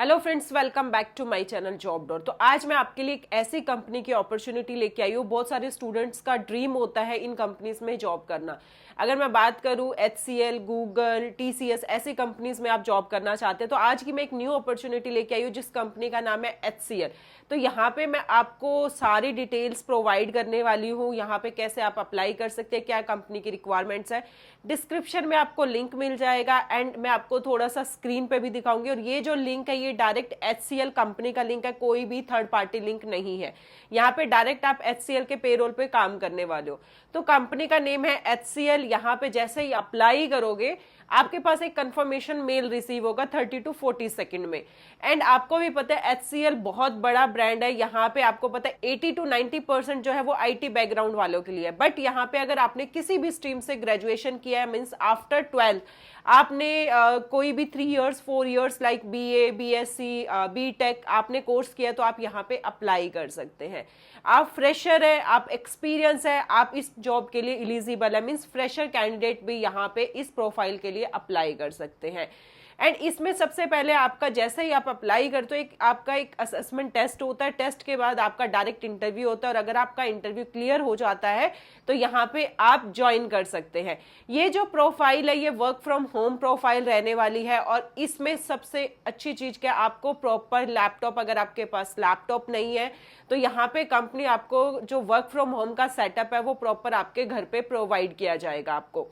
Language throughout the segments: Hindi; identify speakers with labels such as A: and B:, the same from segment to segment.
A: Hello friends, welcome back to my channel Job Door. तो आज मैं आपके लिए एक ऐसी कंपनी की अपॉर्चुनिटी लेके आई हूँ। बहुत सारे स्टूडेंट्स का ड्रीम होता है इन कंपनीज में जॉब करना। अगर मैं बात करूँ HCL, गूगल, TCS ऐसी कंपनीज में आप जॉब करना चाहते हैं तो आज की मैं एक न्यू अपॉर्चुनिटी लेके आई हूँ जिस कंपनी का नाम है HCL। तो यहाँ पे मैं आपको सारी डिटेल्स प्रोवाइड करने वाली हूँ। यहाँ पे कैसे आप अप्लाई कर सकते हैं, क्या कंपनी की रिक्वायरमेंट्स है, डिस्क्रिप्शन में आपको लिंक मिल जाएगा एंड मैं आपको थोड़ा सा स्क्रीन पे भी दिखाऊंगी। और ये जो लिंक है ये डायरेक्ट HCL कंपनी का लिंक है, कोई भी थर्ड पार्टी लिंक नहीं है। यहाँ पे डायरेक्ट आप HCL के पेरोल पे काम करने वाले हो। तो कंपनी का नेम है HCL। यहाँ पे जैसे ही अप्लाई करोगे आपके पास एक कंफर्मेशन मेल रिसीव होगा 30 to 40 सेकंड में। एंड आपको भी पता है HCL बहुत बड़ा ब्रांड है। यहाँ पे आपको पता है 80 to 90% जो है वो IT बैकग्राउंड वालों के लिए है। बट यहाँ पे अगर आपने किसी भी स्ट्रीम से ग्रेजुएशन किया है, मीन्स आफ्टर 12 आपने कोई भी 3 years 4 years like BA, BSc, BTech आपने कोर्स किया तो आप यहाँ पे अप्लाई कर सकते हैं। आप फ्रेशर है, आप एक्सपीरियंस है, आप इस जॉब के लिए एलिजिबल है, मीन्स फ्रेशर कैंडिडेट भी यहाँ पे इस प्रोफाइल के लिए अप्लाई कर सकते हैं। एंड इसमें सबसे पहले आपका जैसे ही आप अप्लाई करते हो आपका एक असेसमेंट टेस्ट होता है। टेस्ट के बाद आपका डायरेक्ट इंटरव्यू होता है और अगर आपका इंटरव्यू क्लियर हो जाता है तो यहाँ पे आप ज्वाइन कर सकते हैं। ये जो प्रोफाइल है ये वर्क फ्रॉम होम प्रोफाइल रहने वाली है और इसमें सबसे अच्छी चीज क्या, आपको प्रॉपर लैपटॉप, अगर आपके पास लैपटॉप नहीं है तो यहाँ पे कंपनी आपको जो वर्क फ्रॉम होम का सेटअप है वो प्रॉपर आपके घर पे प्रोवाइड किया जाएगा आपको।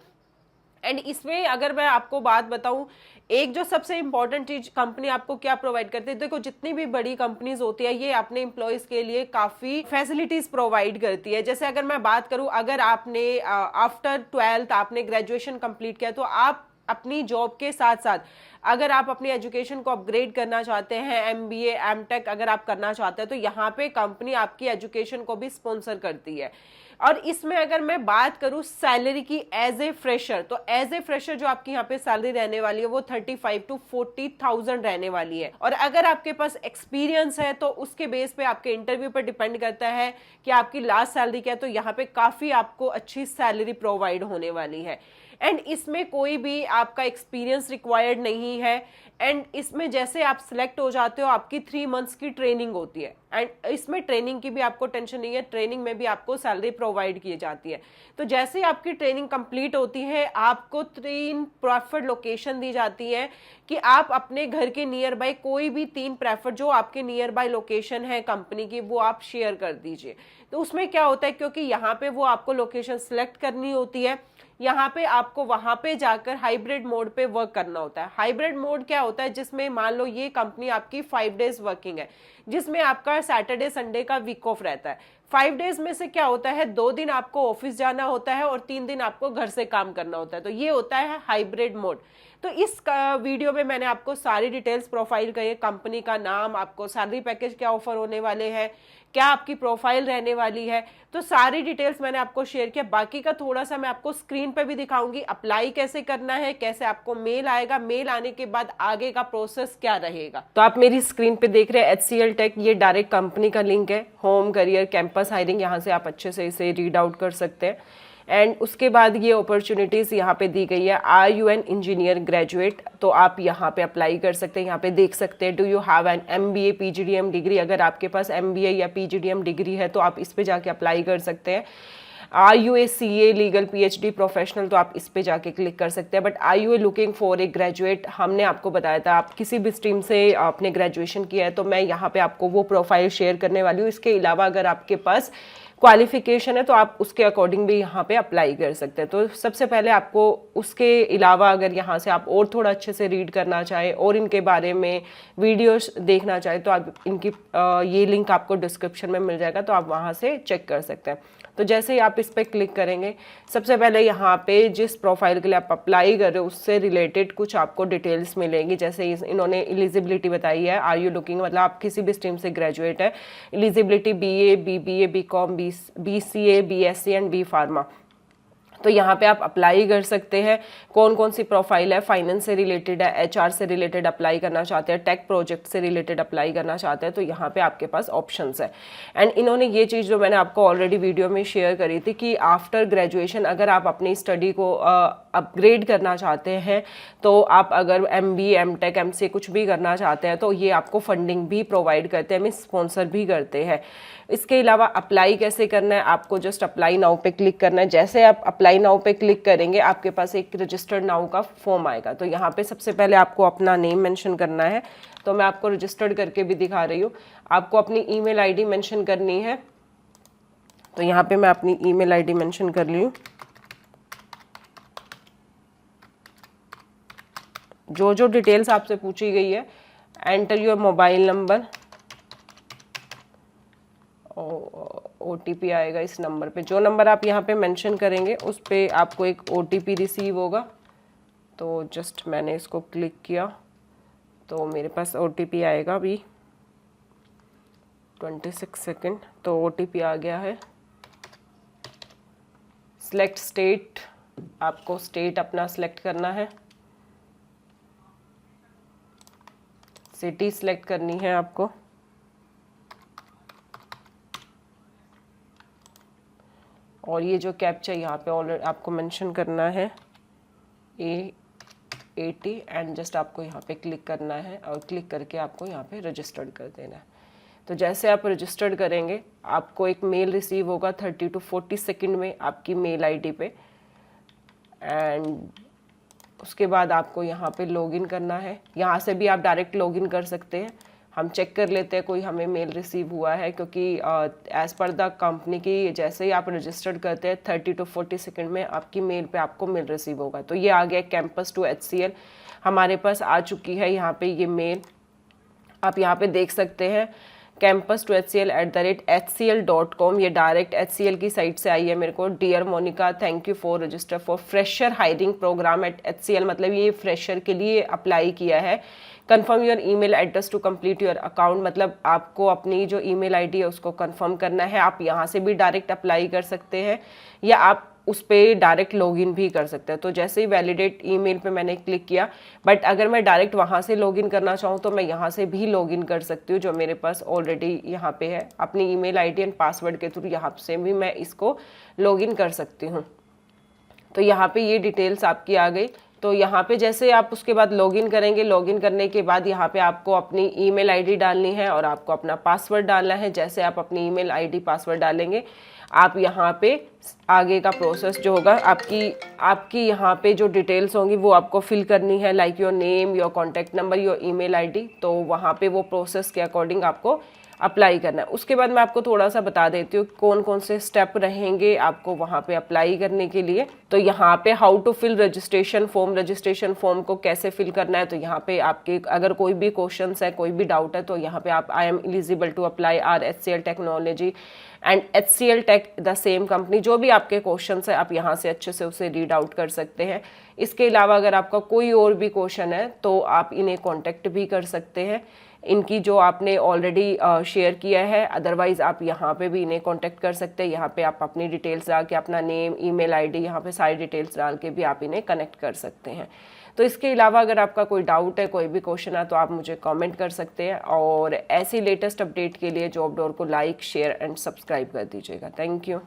A: एंड इसमें अगर मैं आपको बात बताऊं, एक जो सबसे इंपॉर्टेंट चीज कंपनी आपको क्या प्रोवाइड करती है, देखो जितनी भी बड़ी कंपनीज होती है ये अपने एम्प्लॉयज के लिए काफी फैसिलिटीज प्रोवाइड करती है। जैसे अगर मैं बात करूं, अगर आपने आफ्टर 12th आपने ग्रेजुएशन कंप्लीट किया तो आप अपनी जॉब के साथ साथ अगर आप अपनी एजुकेशन को अपग्रेड करना चाहते हैं, MBA, MTech अगर आप करना चाहते हैं तो यहाँ पे कंपनी आपकी एजुकेशन को भी स्पॉन्सर करती है। और इसमें अगर मैं बात करूं सैलरी की एज ए फ्रेशर, तो एज ए फ्रेशर जो आपकी यहाँ पे सैलरी रहने वाली है वो 35 to 40,000 रहने वाली है। और अगर आपके पास एक्सपीरियंस है तो उसके बेस पे आपके इंटरव्यू पर डिपेंड करता है कि आपकी लास्ट सैलरी क्या है। तो यहाँ पे काफी आपको अच्छी सैलरी प्रोवाइड होने वाली है। एंड इसमें कोई भी आपका एक्सपीरियंस रिक्वायर्ड नहीं है। एंड इसमें जैसे आप सिलेक्ट हो जाते हो आपकी 3 months की ट्रेनिंग होती है एंड इसमें ट्रेनिंग की भी आपको टेंशन नहीं है, ट्रेनिंग में भी आपको सैलरी प्रोवाइड की जाती है। तो जैसे ही आपकी ट्रेनिंग कंप्लीट होती है आपको 3 प्रेफर्ड लोकेशन दी जाती है कि आप अपने घर के नियर बाय कोई भी 3 प्रेफर्ड जो आपके नियर बाय लोकेशन है कंपनी की वो आप शेयर कर दीजिए। तो उसमें क्या होता है, क्योंकि यहाँ पे वो आपको लोकेशन सिलेक्ट करनी होती है, यहाँ पे आपको वहां पे जाकर हाइब्रिड मोड पे वर्क करना होता है। हाइब्रिड मोड क्या होता है, जिसमें मान लो ये कंपनी आपकी 5 days वर्किंग है, जिसमें आपका सैटरडे संडे का वीक ऑफ रहता है। 5 days में से क्या होता है, 2 दिन आपको ऑफिस जाना होता है और 3 दिन आपको घर से काम करना होता है। तो ये होता है हाइब्रिड मोड। तो इस वीडियो में मैंने आपको सारी डिटेल्स प्रोफाइल करी, कंपनी का नाम, आपको सैलरी पैकेज क्या ऑफर होने वाले हैं, क्या आपकी प्रोफाइल रहने वाली है, तो सारी डिटेल्स मैंने आपको शेयर किया। बाकी का थोड़ा सा मैं आपको स्क्रीन पे भी दिखाऊंगी, अप्लाई कैसे करना है, कैसे आपको मेल आएगा, मेल आने के बाद आगे का प्रोसेस क्या रहेगा। तो आप मेरी स्क्रीन पे देख रहे हैं HCL टेक, ये डायरेक्ट कंपनी का लिंक है, होम करियर कैंपस हायरिंग, यहाँ से आप अच्छे से इसे रीड आउट कर सकते हैं। एंड उसके बाद ये अपॉर्चुनिटीज यहाँ पे दी गई है, are you an engineer graduate, तो आप यहाँ पे अप्लाई कर सकते हैं। यहाँ पे देख सकते हैं, do you have an MBA PGDM degree, अगर आपके पास MBA या PGDM डिग्री है तो आप इस पे जाके अप्लाई कर सकते हैं। Are you a CA legal PhD professional, तो आप इस पे जाके क्लिक कर सकते हैं। But are you a looking for a graduate, हमने आपको बताया था आप किसी भी स्ट्रीम से आपने ग्रेजुएशन किया है, तो मैं यहाँ पे आपको वो प्रोफाइल शेयर करने वाली हूँ। इसके अलावा अगर आपके पास क्वालिफिकेशन है तो आप उसके अकॉर्डिंग भी यहाँ पे अप्लाई कर सकते हैं। तो सबसे पहले आपको उसके अलावा अगर यहाँ से आप और थोड़ा अच्छे से रीड करना चाहे और इनके बारे में वीडियोस देखना चाहे तो आप इनकी ये लिंक आपको डिस्क्रिप्शन में मिल जाएगा, तो आप वहाँ से चेक कर सकते हैं। तो जैसे ही आप इस पर क्लिक करेंगे, सबसे पहले यहाँ पे जिस प्रोफाइल के लिए आप अप्लाई कर रहे हो उससे रिलेटेड कुछ आपको डिटेल्स मिलेंगी। जैसे इन्होंने एलिजिबिलिटी बताई है, आर यू लुकिंग, मतलब आप किसी भी स्ट्रीम से ग्रेजुएट है, eligibility BA, BBA, BCom, BCA, BSc and B pharma. तो यहाँ पे आप अप्लाई कर सकते हैं। कौन कौन सी प्रोफाइल है, फाइनेंस से रिलेटेड है, एचआर से रिलेटेड अप्लाई करना चाहते हैं, टेक प्रोजेक्ट से रिलेटेड अप्लाई करना चाहते हैं, तो यहाँ पे आपके पास ऑप्शंस है। एंड इन्होंने ये चीज़ जो मैंने आपको ऑलरेडी वीडियो में शेयर करी थी कि आफ्टर ग्रेजुएशन अगर आप अपनी स्टडी को अपग्रेड करना चाहते हैं, तो आप अगर MBA, MTech, MCA कुछ भी करना चाहते हैं तो ये आपको फंडिंग भी प्रोवाइड करते हैं, मीन स्पॉन्सर भी करते हैं। इसके अलावा अप्लाई कैसे करना है, आपको जस्ट अप्लाई नाउ पे क्लिक करना है। जैसे आप अप्लाई नाउ पे क्लिक करेंगे आपके पास एक रजिस्टर्ड नाउ का फॉर्म आएगा। तो यहाँ पे सबसे पहले आपको अपना नेम मेंशन करना है, तो मैं आपको रजिस्टर्ड करके भी दिखा रही हूँ। आपको अपनी ईमेल आईडी मेंशन करनी है, तो यहाँ पे मैं अपनी ईमेल आईडी मेंशन कर ली हूँ। जो जो डिटेल्स आपसे पूछी गई है, enter your mobile number, OTP आएगा इस नंबर पे। जो नंबर आप यहाँ पे मेंशन करेंगे उस पे आपको एक OTP रिसीव होगा। तो जस्ट मैंने इसको क्लिक किया तो मेरे पास OTP आएगा अभी 26 सेकेंड। तो OTP आ गया है। सिलेक्ट स्टेट, आपको स्टेट अपना सिलेक्ट करना है, सिटी सिलेक्ट करनी है आपको, और ये जो कैप्चा यहाँ पे ऑलरेडी आपको मेंशन करना है A80 एंड जस्ट आपको यहाँ पे क्लिक करना है और क्लिक करके आपको यहाँ पे रजिस्टर्ड कर देना है। तो जैसे आप रजिस्टर्ड करेंगे आपको एक मेल रिसीव होगा 30 to 40 सेकंड में आपकी मेल आईडी पे, एंड उसके बाद आपको यहाँ पे लॉगिन करना है। यहाँ से भी आप डायरेक्ट लॉगिन कर सकते हैं। हम चेक कर लेते हैं कोई हमें मेल रिसीव हुआ है, क्योंकि एज़ पर द कंपनी की जैसे ही आप रजिस्टर्ड करते हैं 30 to 40 सेकंड में आपकी मेल पे आपको मेल रिसीव होगा। तो ये आ गया कैंपस टू HCL, हमारे पास आ चुकी है यहाँ पे ये मेल। आप यहाँ पे देख सकते हैं campus2hcl@hcl.com, ये डायरेक्ट HCL की साइट से आई है मेरे को। Dear Monica, thank you for register for fresher hiring program at HCL, मतलब ये फ्रेशर के लिए अप्लाई किया है। Confirm your email address to complete your account, मतलब आपको अपनी जो ईमेल आईडी है उसको कंफर्म करना है। आप यहाँ से भी डायरेक्ट अप्लाई कर सकते हैं या आप उस पर डायरेक्ट लॉगिन भी कर सकते हैं। तो जैसे ही वैलिडेट ईमेल पे मैंने क्लिक किया, बट अगर मैं डायरेक्ट वहाँ से लॉगिन करना चाहूँ तो मैं यहाँ से भी लॉगिन कर सकती हूँ, जो मेरे पास ऑलरेडी यहाँ पे है। अपनी ईमेल आईडी एंड पासवर्ड के थ्रू यहाँ से भी मैं इसको लॉगिन कर सकती हूँ। तो यहाँ पे ये डिटेल्स आपकी आ गई। तो यहाँ पे जैसे आप उसके बाद लॉगिन करेंगे, लॉगिन करने के बाद यहाँ पे आपको अपनी ईमेल आईडी डालनी है और आपको अपना पासवर्ड डालना है। जैसे आप अपनी ईमेल आईडी पासवर्ड डालेंगे, आप यहाँ पे आगे का प्रोसेस जो होगा, आपकी यहाँ पे जो डिटेल्स होंगी वो आपको फिल करनी है, like your name, your contact number, your email ID. तो वहाँ पे वो प्रोसेस के अकॉर्डिंग आपको अप्लाई करना है। उसके बाद मैं आपको थोड़ा सा बता देती हूँ कौन कौन से स्टेप रहेंगे आपको वहाँ पे अप्लाई करने के लिए। तो यहाँ पे how to fill registration form को कैसे फिल करना है। तो यहाँ पे आपके अगर कोई भी क्वेश्चन है, कोई भी डाउट है, तो यहाँ पे आप I am eligible to apply are HCL technology and HCL tech the same company, जो भी आपके क्वेश्चन है आप यहाँ से अच्छे से उसे रीड आउट कर सकते हैं। इसके अलावा अगर आपका कोई और भी क्वेश्चन है तो आप इन्हें कॉन्टेक्ट भी कर सकते हैं, इनकी जो आपने ऑलरेडी शेयर किया है। अदरवाइज आप यहाँ पे भी इन्हें कांटेक्ट कर सकते हैं। यहाँ पे आप अपनी डिटेल्स डाल के, अपना नेम, ईमेल आईडी, यहाँ पे सारी डिटेल्स डाल के भी आप इन्हें कनेक्ट कर सकते हैं। तो इसके अलावा अगर आपका कोई डाउट है, कोई भी क्वेश्चन है, तो आप मुझे कमेंट कर सकते हैं। और ऐसी लेटेस्ट अपडेट के लिए जॉब डोर को लाइक, शेयर एंड सब्सक्राइब कर दीजिएगा। Thank you.